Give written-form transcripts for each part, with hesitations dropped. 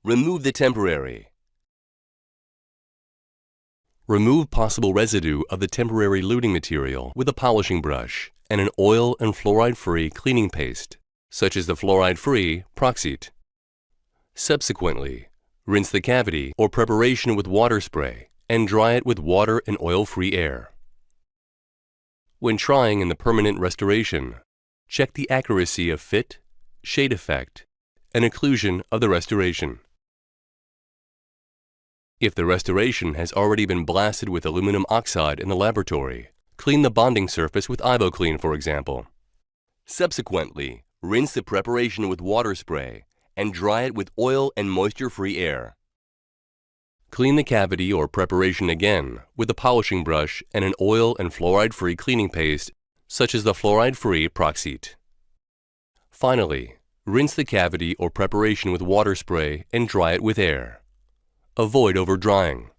Remove the temporary. Remove possible residue of the temporary luting material with a polishing brush and an oil and fluoride-free cleaning paste, such as the fluoride-free composite. Subsequently, rinse the cavity or preparation with water spray and dry it with water and oil-free air. When trying in the permanent restoration, check the accuracy of fit, shade effect, and occlusion of the restoration. If the restoration has already been blasted with aluminum oxide in the laboratory, clean the bonding surface with IvoClean, for example. Subsequently, rinse the preparation with water spray and dry it with oil and moisture-free air. Clean the cavity or preparation again with a polishing brush and an oil and fluoride-free cleaning paste, such as the fluoride-free composite. Finally, rinse the cavity or preparation with water spray and dry it with air. Avoid over-drying.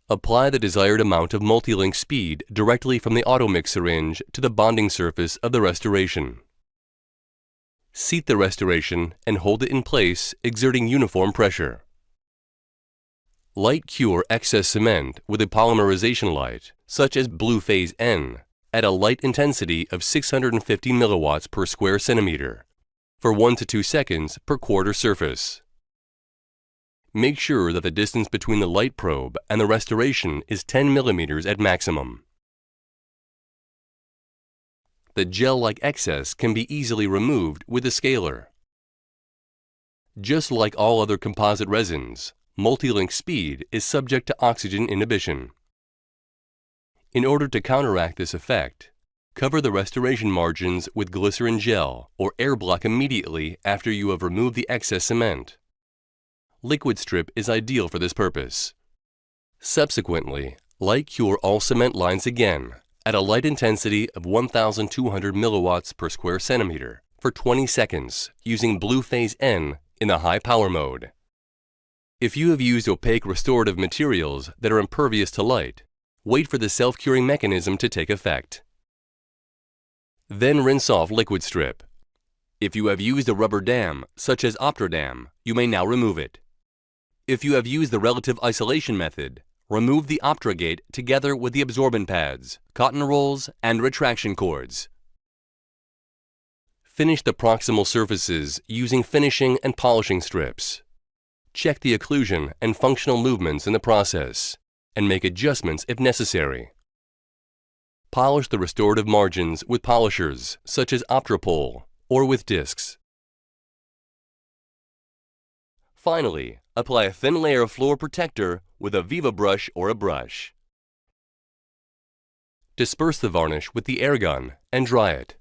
Apply the desired amount of Multilink Speed directly from the auto-mix syringe to the bonding surface of the restoration. Seat the restoration and hold it in place, exerting uniform pressure. Light cure excess cement with a polymerization light, such as Blue Phase N, at a light intensity of 650 milliwatts per square centimeter, for 1 to 2 seconds per quarter surface. Make sure that the distance between the light probe and the restoration is 10 millimeters at maximum. The gel-like excess can be easily removed with a scaler. Just like all other composite resins, Multilink Speed is subject to oxygen inhibition. In order to counteract this effect, cover the restoration margins with glycerin gel or air block immediately after you have removed the excess cement. Liquid strip is ideal for this purpose. Subsequently, light cure all cement lines again at a light intensity of 1,200 milliwatts per square centimeter for 20 seconds using Blue Phase N in the high power mode. If you have used opaque restorative materials that are impervious to light, wait for the self-curing mechanism to take effect. Then rinse off liquid strip. If you have used a rubber dam, such as Optrodam, you may now remove it. If you have used the relative isolation method, remove the Optrogate together with the absorbent pads, cotton rolls, and retraction cords. Finish the proximal surfaces using finishing and polishing strips. Check the occlusion and functional movements in the process, and make adjustments if necessary. Polish the restorative margins with polishers such as Optropol or with discs. Finally, apply a thin layer of floor protector with a Viva brush or a brush. Disperse the varnish with the air gun and dry it.